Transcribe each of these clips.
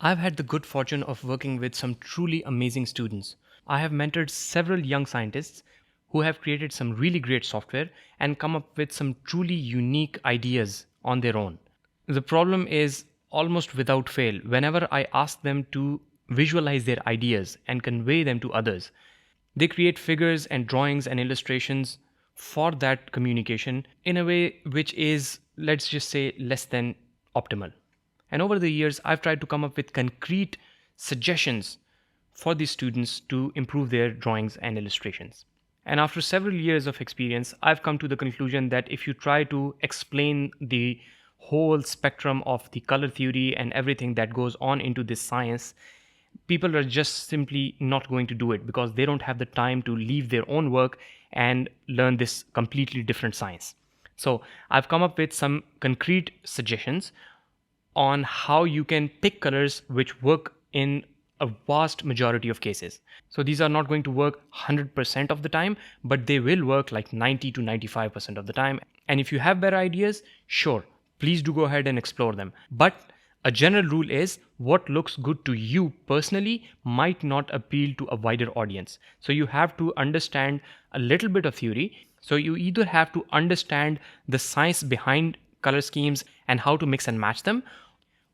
I've had the good fortune of working with some truly amazing students. I have mentored several young scientists who have created some really great software and come up with some truly unique ideas on their own. The problem is almost without fail, whenever I ask them to visualize their ideas and convey them to others, they create figures and drawings and illustrations for that communication in a way which is, let's just say, less than optimal. And over the years, I've tried to come up with concrete suggestions for these students to improve their drawings and illustrations. And after several years of experience, I've come to the conclusion that if you try to explain the whole spectrum of the color theory and everything that goes on into this science, people are just simply not going to do it because they don't have the time to leave their own work and learn this completely different science. So I've come up with some concrete suggestions on how you can pick colors which work in a vast majority of cases. So these are not going to work 100% of the time, but they will work like 90 to 95% of the time. And if you have better ideas, sure, please do go ahead and explore them. But a general rule is what looks good to you personally might not appeal to a wider audience. So you have to understand a little bit of theory. So you either have to understand the science behind color schemes and how to mix and match them,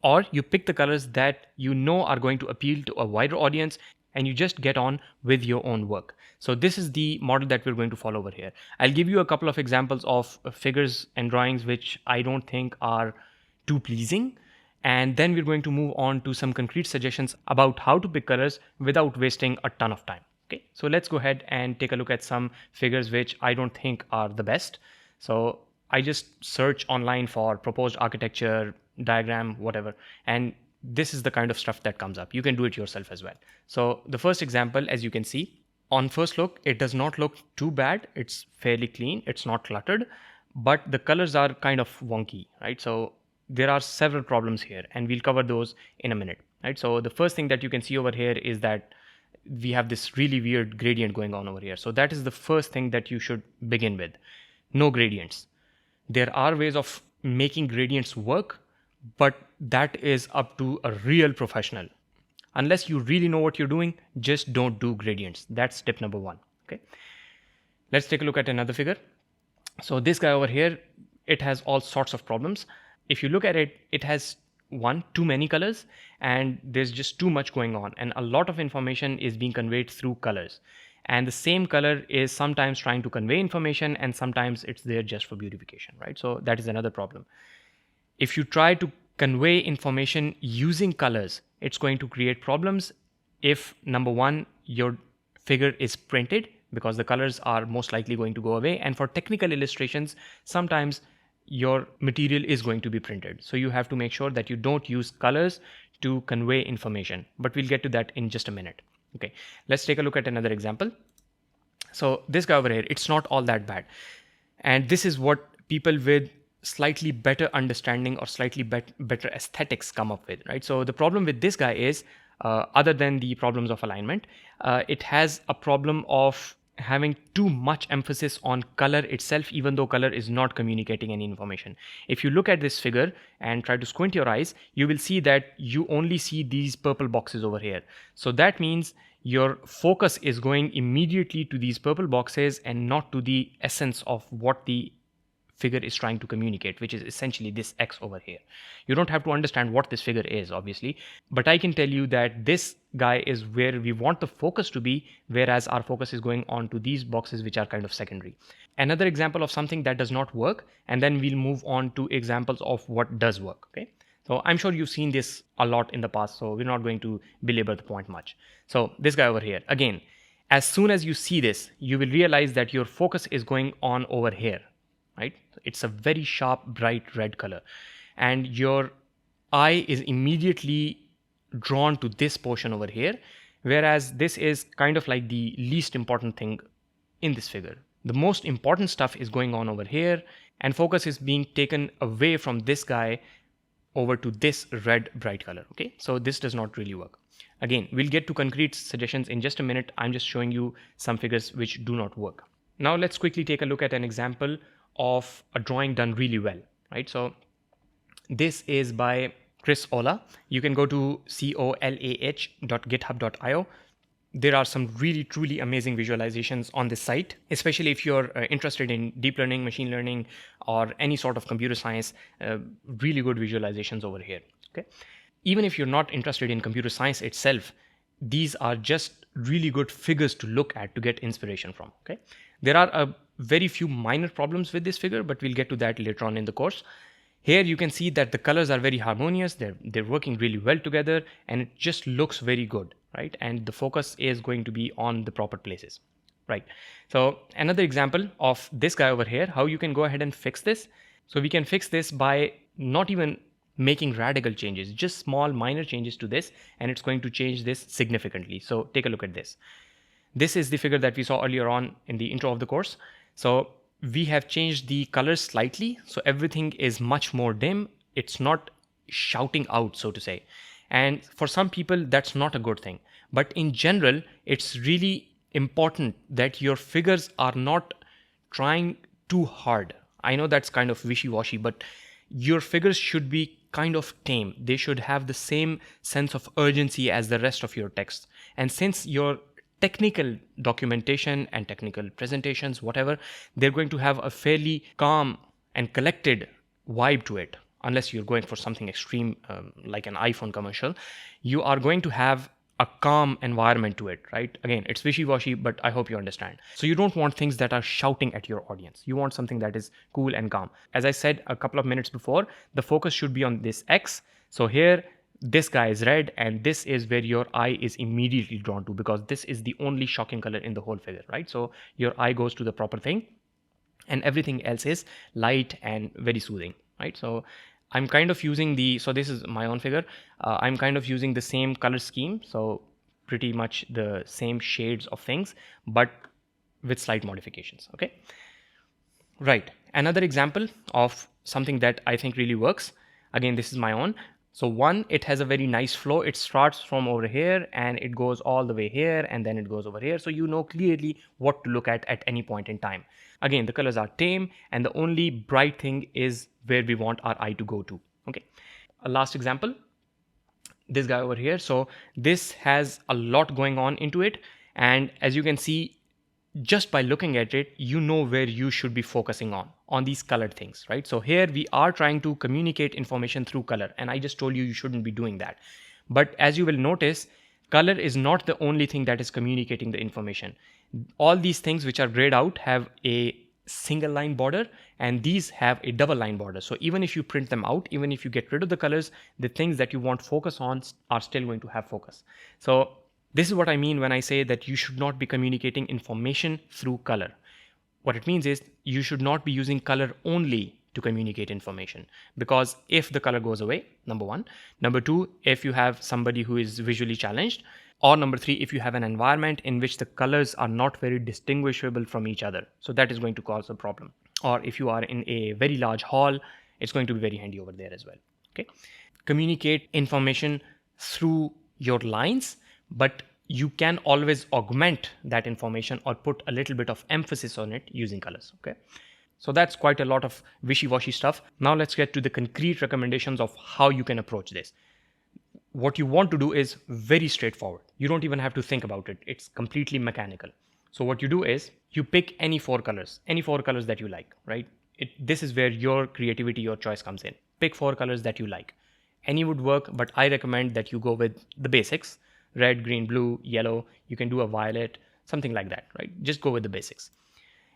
or you pick the colors that you know are going to appeal to a wider audience and you just get on with your own work. So this is the model that we're going to follow over here. I'll give you a couple of examples of figures and drawings which I don't think are too pleasing, and then we're going to move on to some concrete suggestions about how to pick colors without wasting a ton of time. Okay, so let's go ahead and take a look at some figures which I don't think are the best. So I just search online for proposed architecture, diagram, whatever, and this is the kind of stuff that comes up. You can do it yourself as well. So the first example, as you can see, on first look, it does not look too bad. It's fairly clean. It's not cluttered, but the colors are kind of wonky, right? So there are several problems here, and we'll cover those in a minute, right? So the first thing that you can see over here is that we have this really weird gradient going on over here. So that is the first thing that you should begin with. No gradients. There are ways of making gradients work, but that is up to a real professional. Unless you really know what you're doing, just don't do gradients. That's tip number one. Okay. Let's take a look at another figure. So this guy over here, it has all sorts of problems. If you look at it, it has too many colors, and there's just too much going on, and a lot of information is being conveyed through colors. And the same color is sometimes trying to convey information, and sometimes it's there just for beautification, right? So that is another problem. If you try to convey information using colors, it's going to create problems if, number one, your figure is printed, because the colors are most likely going to go away. And for technical illustrations, sometimes your material is going to be printed. So you have to make sure that you don't use colors to convey information. But we'll get to that in just a minute. Okay, let's take a look at another example. So this guy over here, it's not all that bad. And this is what people with slightly better understanding or slightly better aesthetics come up with, right? So the problem with this guy is, other than the problems of alignment, it has a problem of having too much emphasis on color itself, even though color is not communicating any information. If you look at this figure and try to squint your eyes, you will see that you only see these purple boxes over here. So that means your focus is going immediately to these purple boxes and not to the essence of what the figure is trying to communicate, which is essentially this X over here. You don't have to understand what this figure is, obviously, but I can tell you that this guy is where we want the focus to be, whereas our focus is going on to these boxes, which are kind of secondary. Another example of something that does not work, and then we'll move on to examples of what does work, okay? So I'm sure you've seen this a lot in the past, so we're not going to belabor the point much. So this guy over here, again, as soon as you see this, you will realize that your focus is going on over here, right? It's a very sharp, bright red color, and your eye is immediately drawn to this portion over here, whereas this is kind of like the least important thing in this figure. The most important stuff is going on over here, and focus is being taken away from this guy over to this red bright color. Okay, so this does not really work. Again, we'll get to concrete suggestions in just a minute. I'm just showing you some figures which do not work. Now let's quickly take a look at an example of a drawing done really well, right? So this is by Chris Olah. You can go to colah.github.io. There are some really truly amazing visualizations on this site, especially if you're interested in deep learning, machine learning, or any sort of computer science. Really good visualizations over here. Okay, even if you're not interested in computer science itself, these are just really good figures to look at to get inspiration from. Okay, there are a very few minor problems with this figure, but we'll get to that later on in the course. Here you can see that the colors are very harmonious, they're working really well together, and it just looks very good, right? And the focus is going to be on the proper places, right? So another example of this guy over here, how you can go ahead and fix this. So we can fix this by not even making radical changes, just small minor changes to this, and it's going to change this significantly. So take a look at this. This is the figure that we saw earlier on in the intro of the course. So we have changed the colors slightly, so everything is much more dim. It's not shouting out, so to say. And for some people, that's not a good thing. But in general, it's really important that your figures are not trying too hard. I know that's kind of wishy-washy, but your figures should be kind of tame. They should have the same sense of urgency as the rest of your text. And since your technical documentation and technical presentations, whatever, they're going to have a fairly calm and collected vibe to it. Unless you're going for something extreme, like an iPhone commercial, you are going to have a calm environment to it, right? Again, it's wishy-washy, but I hope you understand. So you don't want things that are shouting at your audience. You want something that is cool and calm. As I said a couple of minutes before, the focus should be on this X. So here, this guy is red, and this is where your eye is immediately drawn to, because this is the only shocking color in the whole figure, right? So your eye goes to the proper thing, and everything else is light and very soothing, right? So I'm kind of using so this is my own figure. I'm kind of using the same color scheme, so pretty much the same shades of things, but with slight modifications, okay? Right, another example of something that I think really works. Again, this is my own. So one, it has a very nice flow. It starts from over here and it goes all the way here, and then it goes over here. So you know clearly what to look at any point in time. Again, the colors are tame, and the only bright thing is where we want our eye to go to. Okay. A last example, this guy over here. So this has a lot going on into it. And as you can see, just by looking at it, you know where you should be focusing on these colored things, right? So here we are trying to communicate information through color, and I just told you shouldn't be doing that. But as you will notice, color is not the only thing that is communicating the information. All these things which are grayed out have a single line border, and these have a double line border. So even if you print them out, even if you get rid of the colors, the things that you want focus on are still going to have focus. So this is what I mean when I say that you should not be communicating information through color. What it means is you should not be using color only to communicate information, because if the color goes away, number one. Number two, if you have somebody who is visually challenged, or number three, if you have an environment in which the colors are not very distinguishable from each other, so that is going to cause a problem. Or if you are in a very large hall, it's going to be very handy over there as well. Okay, communicate information through your lines, but you can always augment that information or put a little bit of emphasis on it using colors. Okay, so that's quite a lot of wishy-washy stuff. Now let's get to the concrete recommendations of how you can approach this. What you want to do is very straightforward. You don't even have to think about it. It's completely mechanical. So what you do is you pick any four colors that you like, right? This is where your creativity, your choice comes in. Pick four colors that you like. Any would work, but I recommend that you go with the basics: red, green, blue, yellow. You can do a violet, something like that, right? Just go with the basics.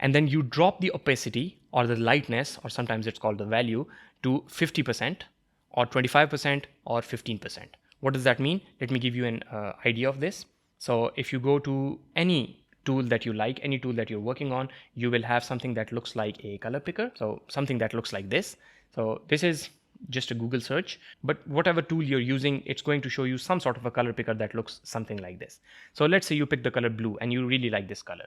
And then you drop the opacity or the lightness, or sometimes it's called the value, to 50% or 25% or 15%. What does that mean? Let me give you an idea of this. So if you go to any tool that you like, any tool that you're working on, you will have something that looks like a color picker. So something that looks like this. So this is just a Google search, but whatever tool you're using, it's going to show you some sort of a color picker that looks something like this. So let's say you pick the color blue and you really like this color.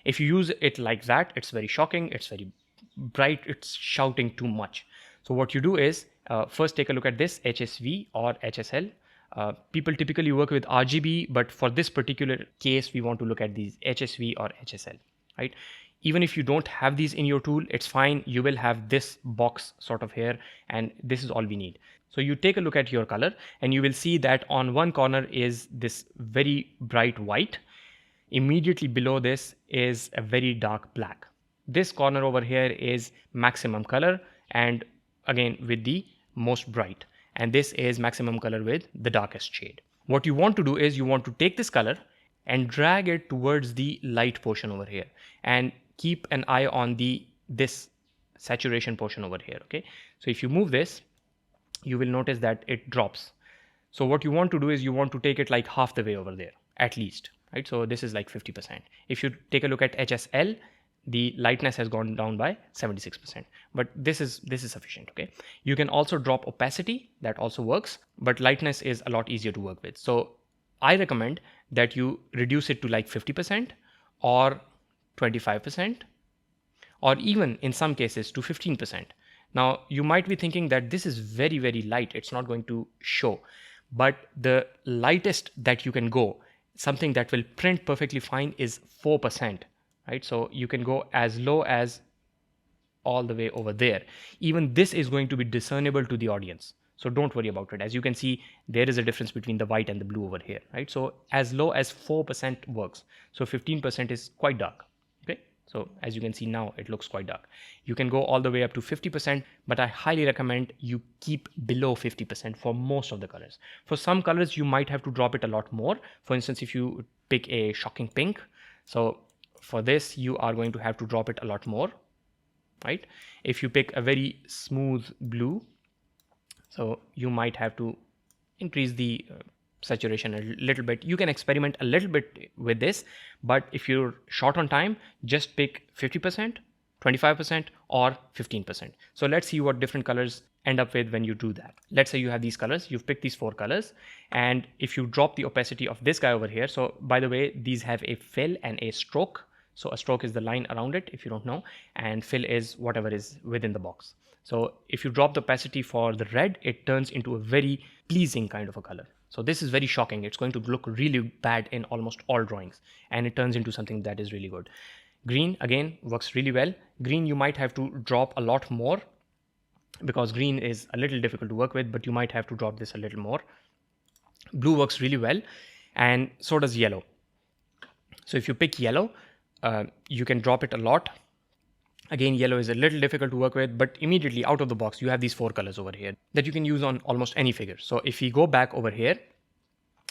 If you use it like that, it's very shocking, it's very bright, it's shouting too much. So what you do is first take a look at this HSV or HSL. People typically work with RGB, but for this particular case, we want to look at these HSV or HSL, right? Even if you don't have these in your tool, it's fine. You will have this box sort of here, and this is all we need. So you take a look at your color and you will see that on one corner is this very bright white. Immediately below this is a very dark black. This corner over here is maximum color and again with the most bright. And this is maximum color with the darkest shade. What you want to do is you want to take this color and drag it towards the light portion over here and keep an eye on this saturation portion over here. Okay, so if you move this, you will notice that it drops. So what you want to do is you want to take it like half the way over there at least, right? So this is like 50%. If you take a look at HSL, the lightness has gone down by 76%, but this is sufficient. Okay, you can also drop opacity, that also works, but lightness is a lot easier to work with. So I recommend that you reduce it to like 50% or 25%, or even in some cases to 15%. Now you might be thinking that this is very, very light, it's not going to show, but the lightest that you can go, something that will print perfectly fine, is 4%, right? So you can go as low as all the way over there. Even this is going to be discernible to the audience. So don't worry about it. As you can see, there is a difference between the white and the blue over here, right? So as low as 4% works. So 15% is quite dark. Okay. So as you can see now, it looks quite dark. You can go all the way up to 50%, but I highly recommend you keep below 50% for most of the colors. For some colors, you might have to drop it a lot more. For instance, if you pick a shocking pink, so for this, you are going to have to drop it a lot more, right? If you pick a very smooth blue, so you might have to increase the saturation a little bit. You can experiment a little bit with this, but if you're short on time, just pick 50%, 25% or 15%. So let's see what different colors end up with when you do that. Let's say you have these colors, you've picked these 4 colors, and if you drop the opacity of this guy over here, so by the way, these have a fill and a stroke. So a stroke is the line around it, if you don't know, and fill is whatever is within the box. So if you drop the opacity for the red, it turns into a very pleasing kind of a color. So this is very shocking. It's going to look really bad in almost all drawings, and it turns into something that is really good. Green, again, works really well. Green, you might have to drop a lot more because green is a little difficult to work with, but you might have to drop this a little more. Blue works really well, and so does yellow. So if you pick yellow, you can drop it a lot. Again, yellow is a little difficult to work with, but immediately out of the box, you have these 4 colors over here that you can use on almost any figure. So if we go back over here,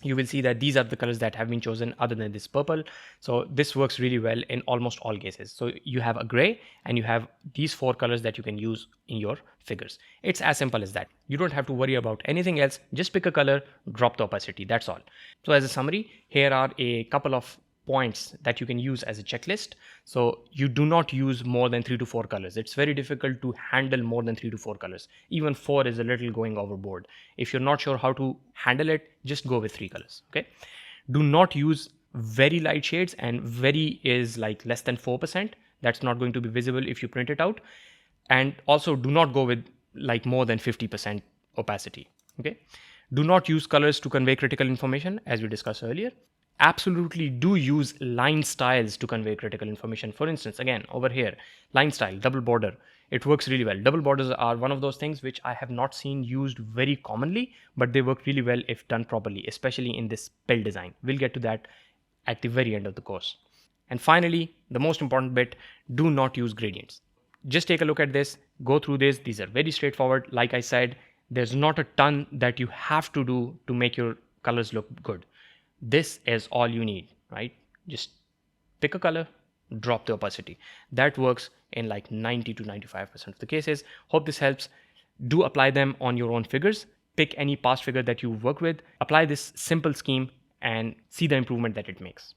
you will see that these are the colors that have been chosen other than this purple. So this works really well in almost all cases. So you have a gray and you have these 4 colors that you can use in your figures. It's as simple as that. You don't have to worry about anything else. Just pick a color, drop the opacity. That's all. So as a summary, here are a couple of points that you can use as a checklist. So you do not use more than 3 to 4 colors. It's very difficult to handle more than 3 to 4 colors. Even 4 is a little going overboard. If you're not sure how to handle it, just go with 3 colors. Okay. Do not use very light shades, and very is like less than 4%. That's not going to be visible if you print it out. And also do not go with like more than 50% opacity. Okay. Do not use colors to convey critical information, as we discussed earlier. Absolutely do use line styles to convey critical information. For instance, again, over here, line style, double border, it works really well. Double borders are one of those things which I have not seen used very commonly, but they work really well if done properly, especially in this pill design. We'll get to that at the very end of the course. And finally, the most important bit, do not use gradients. Just take a look at this, go through this. These are very straightforward. Like I said, there's not a ton that you have to do to make your colors look good. This is all you need, right? Just pick a color, drop the opacity. That works in like 90 to 95% of the cases. Hope this helps. Do apply them on your own figures. Pick any past figure that you work with, apply this simple scheme and see the improvement that it makes.